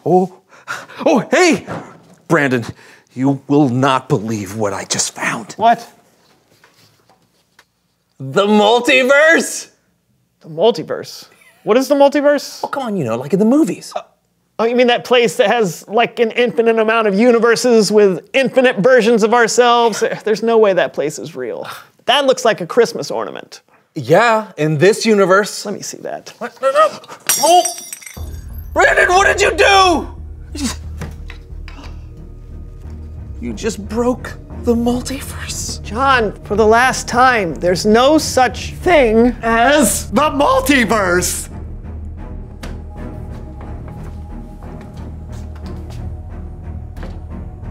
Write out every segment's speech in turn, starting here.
Oh, hey! Brandon, you will not believe what I just found. What? The multiverse! The multiverse? What is the multiverse? Oh, come on, like in the movies. Oh, you mean that place that has like an infinite amount of universes with infinite versions of ourselves? There's no way that place is real. That looks like a Christmas ornament. Yeah, in this universe. Let me see that. What? No. Oh! Brandon, what did you do? You just broke the multiverse. John, for the last time, there's no such thing as the multiverse.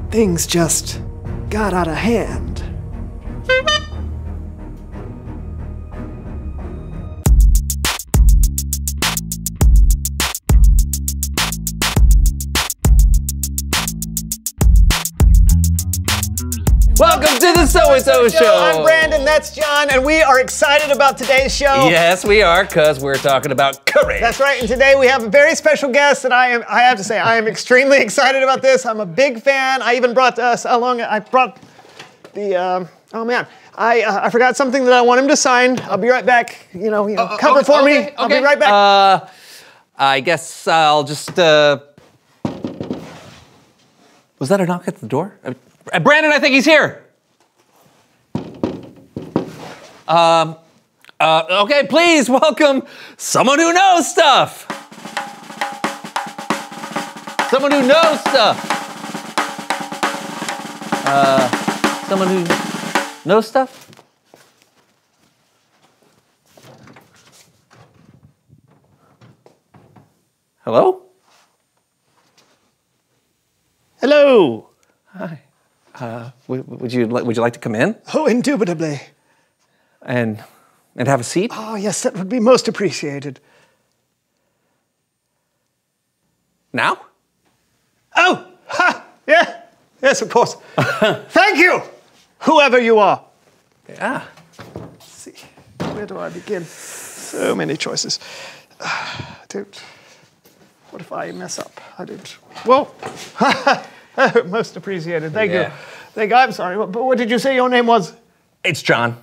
Things just got out of hand. Welcome to the So-and-So Show. I'm Brandon, that's John, and we are excited about today's show. Yes, we are, because we're talking about courage. That's right, and today we have a very special guest, and I have to say, I am extremely excited about this. I'm a big fan. I even brought I forgot something that I want him to sign. I'll be right back. Cover for me. Okay. I'll be right back. I guess I'll just, Was that a knock at the door? Brandon, I think he's here. Okay, please welcome someone who knows stuff. Someone who knows stuff. Someone who knows stuff? Hello? Hello. Hi. Would you like to come in? Oh, indubitably. And have a seat? Oh, yes, that would be most appreciated. Now? Oh, ha, yeah, yes, of course. Thank you, whoever you are. Yeah. Let's see, where do I begin? So many choices. What if I mess up? Whoa. Most appreciated, thank you. Thank you, I'm sorry, but what did you say your name was? It's John.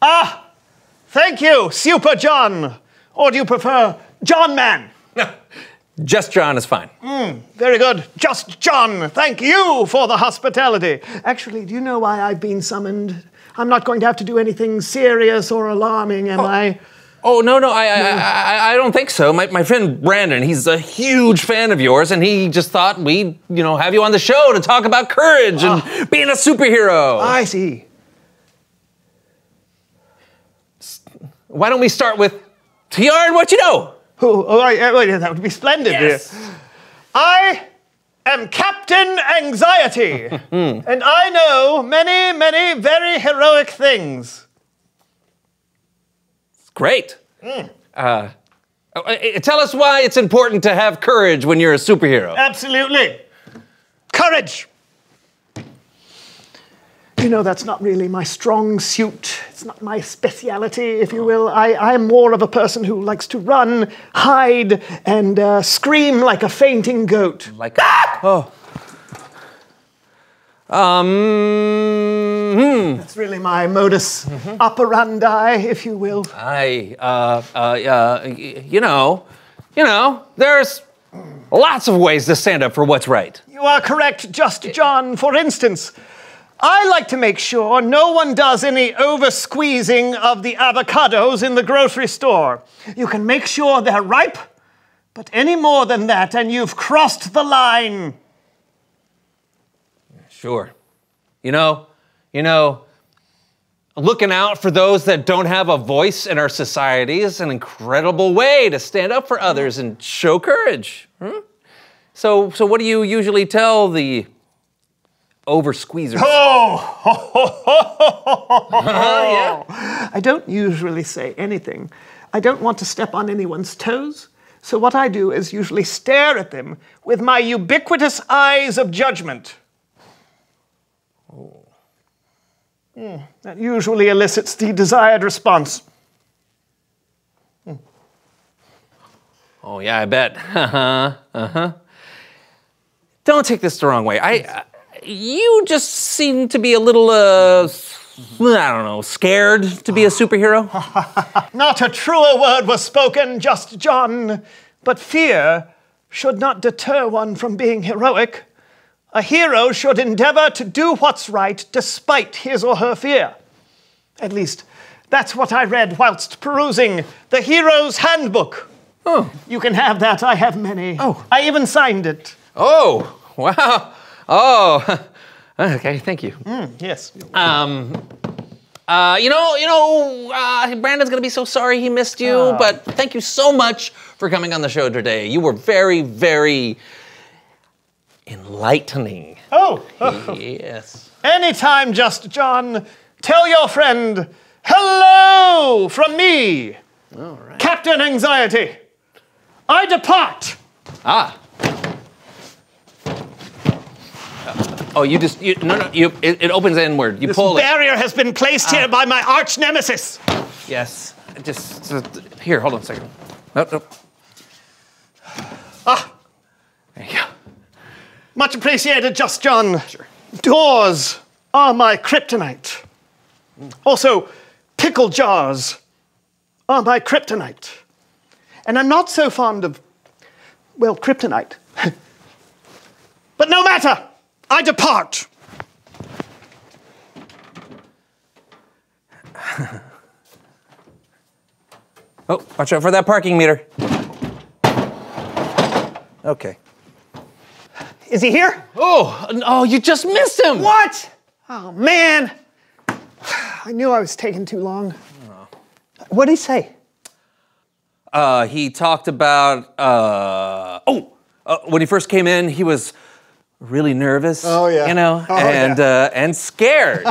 Ah, thank you, Super John. Or do you prefer John Man? Just John is fine. Very good. Just John, thank you for the hospitality. Actually, do you know why I've been summoned? I'm not going to have to do anything serious or alarming, am I? Oh, no, I don't think so. My friend Brandon, he's a huge fan of yours, and he just thought we'd, have you on the show to talk about courage and being a superhero. I see. Why don't we start with TR and what you know? Wait, that would be splendid. Yes. I am Captain Anxiety, and I know many, many very heroic things. Great. Tell us why it's important to have courage when you're a superhero. Absolutely. Courage. That's not really my strong suit. It's not my speciality, if you will. I'm more of a person who likes to run, hide, and scream like a fainting goat. Like oh. That's really my modus operandi, if you will. There's lots of ways to stand up for what's right. You are correct, Just John. For instance, I like to make sure no one does any over-squeezing of the avocados in the grocery store. You can make sure they're ripe, but any more than that and you've crossed the line. Sure. Looking out for those that don't have a voice in our society is an incredible way to stand up for others and show courage. So what do you usually tell the over-squeezers? Yeah. I don't usually say anything. I don't want to step on anyone's toes. So what I do is usually stare at them with my ubiquitous eyes of judgment. That usually elicits the desired response. Oh, yeah, I bet. Don't take this the wrong way. You just seem to be a little, I don't know, scared to be a superhero. Not a truer word was spoken, Just John. But fear should not deter one from being heroic. A hero should endeavor to do what's right despite his or her fear. At least, that's what I read whilst perusing the Hero's Handbook. Oh. You can have that. I have many. Oh. I even signed it. Oh, wow. Oh, okay, thank you. Yes. Brandon's gonna be so sorry he missed you, but thank you so much for coming on the show today. You were very, very enlightening. Oh. Yes. Anytime, Just John. Tell your friend, hello from me, All right. Captain Anxiety. I depart. Ah. Oh, it opens inward. You pull it. This barrier has been placed here by my arch nemesis. Yes. Here, hold on a second. Nope. There you go. Much appreciated, Just John. Sure. Doors are my kryptonite. Also, pickle jars are my kryptonite. And I'm not so fond of, well, kryptonite. But no matter, I depart. Oh, watch out for that parking meter. Okay. Is he here? Oh, you just missed him. What? Oh, man. I knew I was taking too long. What did he say? He talked about, when he first came in, he was really nervous. Oh, yeah. You know, Oh, and scared.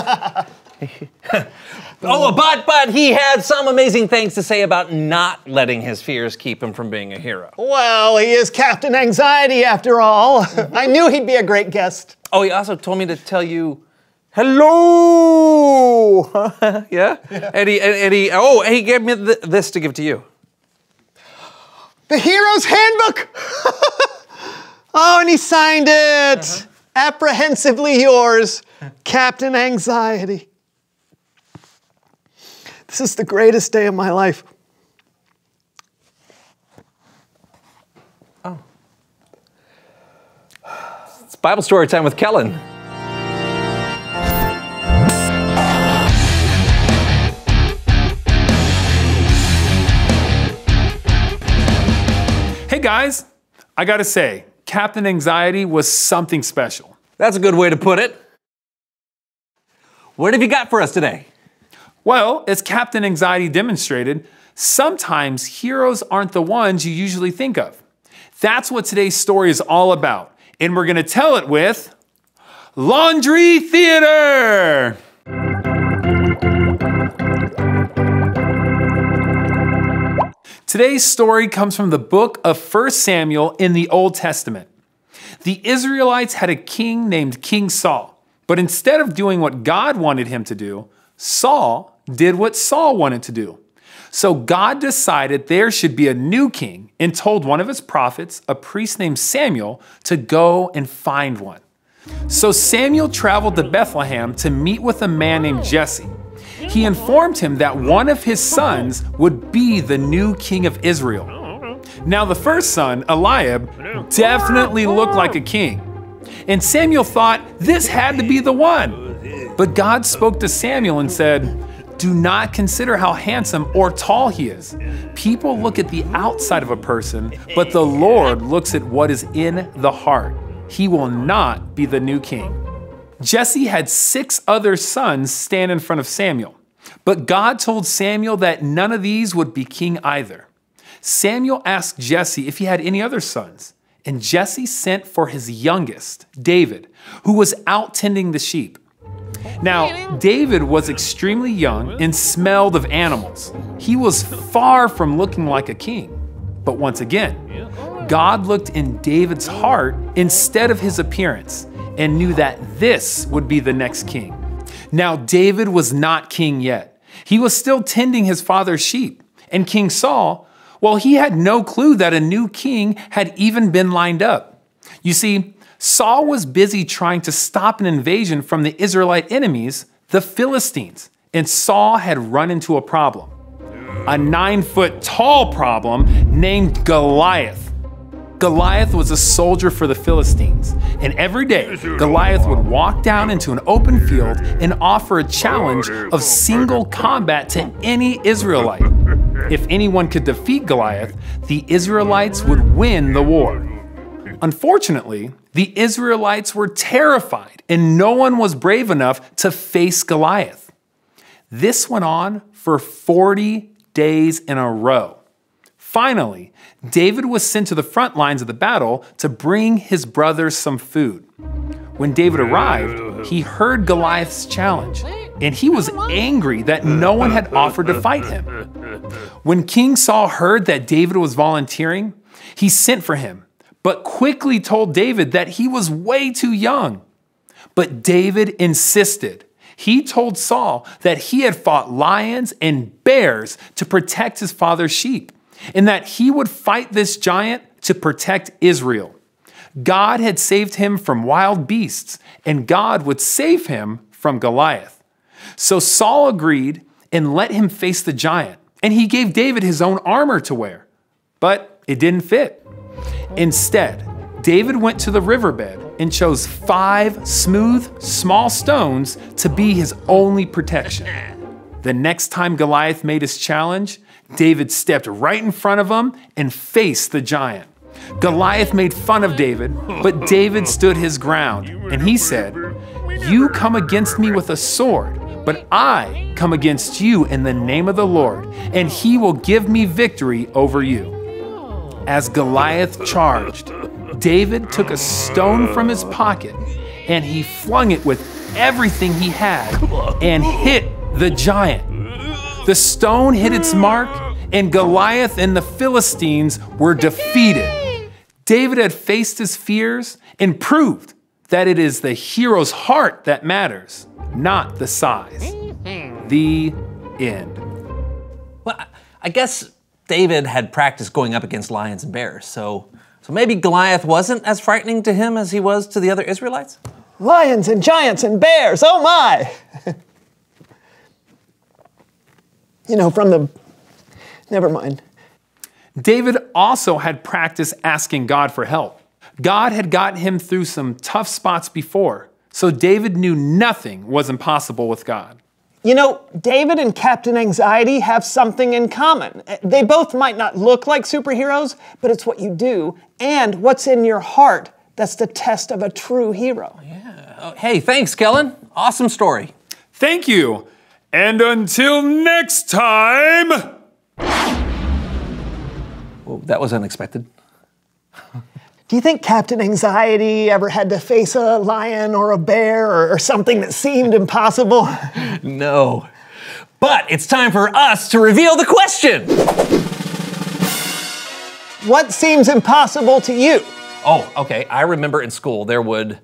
But he had some amazing things to say about not letting his fears keep him from being a hero. Well, he is Captain Anxiety after all. I knew he'd be a great guest. Oh, he also told me to tell you, hello. Yeah? And he gave me this to give to you. The Hero's Handbook! Oh, and he signed it. Apprehensively yours, Captain Anxiety. This is the greatest day of my life. Oh. It's Bible story time with Kellen. Hey guys, I gotta say, Captain Anxiety was something special. That's a good way to put it. What have you got for us today? Well, as Captain Anxiety demonstrated, sometimes heroes aren't the ones you usually think of. That's what today's story is all about, and we're gonna tell it with Laundry Theater! Today's story comes from the book of 1 Samuel in the Old Testament. The Israelites had a king named King Saul, but instead of doing what God wanted him to do, Saul did what Saul wanted to do. So God decided there should be a new king and told one of his prophets, a priest named Samuel, to go and find one. So Samuel traveled to Bethlehem to meet with a man named Jesse. He informed him that one of his sons would be the new king of Israel. Now the first son, Eliab, definitely looked like a king. And Samuel thought this had to be the one. But God spoke to Samuel and said, "Do not consider how handsome or tall he is. People look at the outside of a person, but the Lord looks at what is in the heart. He will not be the new king." Jesse had 6 other sons stand in front of Samuel, but God told Samuel that none of these would be king either. Samuel asked Jesse if he had any other sons, and Jesse sent for his youngest, David, who was out tending the sheep. Now, David was extremely young and smelled of animals. He was far from looking like a king. But once again, God looked in David's heart instead of his appearance and knew that this would be the next king. Now, David was not king yet. He was still tending his father's sheep. And King Saul, Well, he had no clue that a new king had even been lined up. You see, Saul was busy trying to stop an invasion from the Israelite enemies, the Philistines, and Saul had run into a problem. A 9-foot-tall problem named Goliath. Goliath was a soldier for the Philistines, and every day Goliath would walk down into an open field and offer a challenge of single combat to any Israelite. If anyone could defeat Goliath, the Israelites would win the war. Unfortunately, the Israelites were terrified, and no one was brave enough to face Goliath. This went on for 40 days in a row. Finally, David was sent to the front lines of the battle to bring his brothers some food. When David arrived, he heard Goliath's challenge, and he was angry that no one had offered to fight him. When King Saul heard that David was volunteering, he sent for him, but quickly told David that he was way too young. But David insisted. He told Saul that he had fought lions and bears to protect his father's sheep, and that he would fight this giant to protect Israel. God had saved him from wild beasts, and God would save him from Goliath. So Saul agreed and let him face the giant, and he gave David his own armor to wear. But it didn't fit. Instead, David went to the riverbed and chose 5 smooth, small stones to be his only protection. The next time Goliath made his challenge, David stepped right in front of him and faced the giant. Goliath made fun of David, but David stood his ground, and he said, "You come against me with a sword, but I come against you in the name of the Lord, and he will give me victory over you." As Goliath charged, David took a stone from his pocket, and he flung it with everything he had and hit the giant. The stone hit its mark, and Goliath and the Philistines were defeated. David had faced his fears and proved that it is the hero's heart that matters, not the size. The end. Well, I guess David had practiced going up against lions and bears, so maybe Goliath wasn't as frightening to him as he was to the other Israelites? Lions and giants and bears, oh my! Never mind. David also had practiced asking God for help. God had gotten him through some tough spots before, so David knew nothing was impossible with God. David and Captain Anxiety have something in common. They both might not look like superheroes, but it's what you do and what's in your heart that's the test of a true hero. Yeah. Oh, hey, thanks, Kellen. Awesome story. Thank you. And until next time... Well, that was unexpected. Do you think Captain Anxiety ever had to face a lion or a bear or something that seemed impossible? No. But it's time for us to reveal the question. What seems impossible to you? Oh, okay. I remember in school there would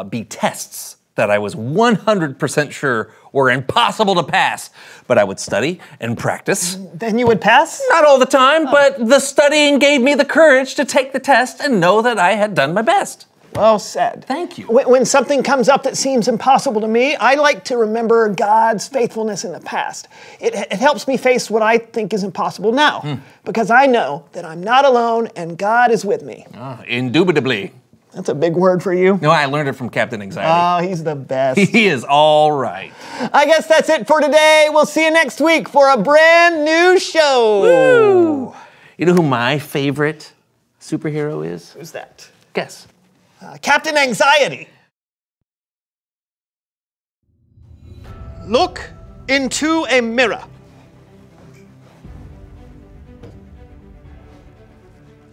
be tests that I was 100% sure were impossible to pass. But I would study and practice. Then you would pass? Not all the time, but the studying gave me the courage to take the test and know that I had done my best. Well said. Thank you. When something comes up that seems impossible to me, I like to remember God's faithfulness in the past. It helps me face what I think is impossible now, because I know that I'm not alone and God is with me. Indubitably. That's a big word for you. No, I learned it from Captain Anxiety. Oh, he's the best. He is all right. I guess that's it for today. We'll see you next week for a brand new show. Woo! You know who my favorite superhero is? Who's that? Guess. Captain Anxiety. Look into a mirror.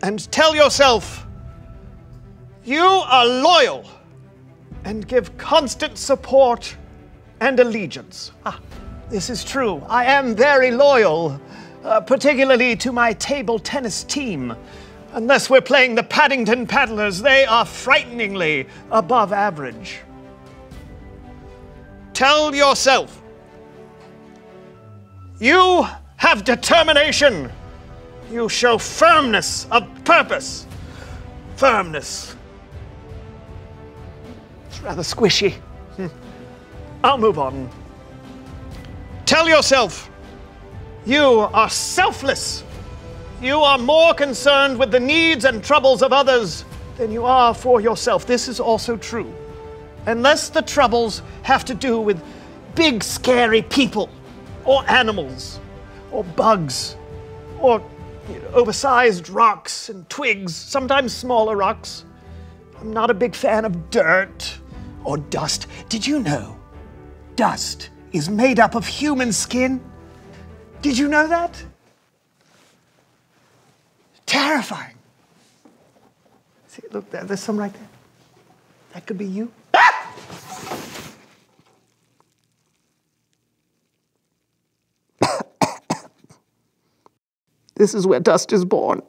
And tell yourself, you are loyal and give constant support and allegiance. This is true. I am very loyal, particularly to my table tennis team. Unless we're playing the Paddington Paddlers, they are frighteningly above average. Tell yourself, you have determination. You show firmness of purpose. Firmness. It's rather squishy. I'll move on. Tell yourself, you are selfless. You are more concerned with the needs and troubles of others than you are for yourself. This is also true. Unless the troubles have to do with big, scary people, or animals, or bugs, or oversized rocks and twigs, sometimes smaller rocks. I'm not a big fan of dirt or dust. Did you know dust is made up of human skin? Did you know that? Terrifying. See, look, there's some right there. That could be you. This is where dust is born.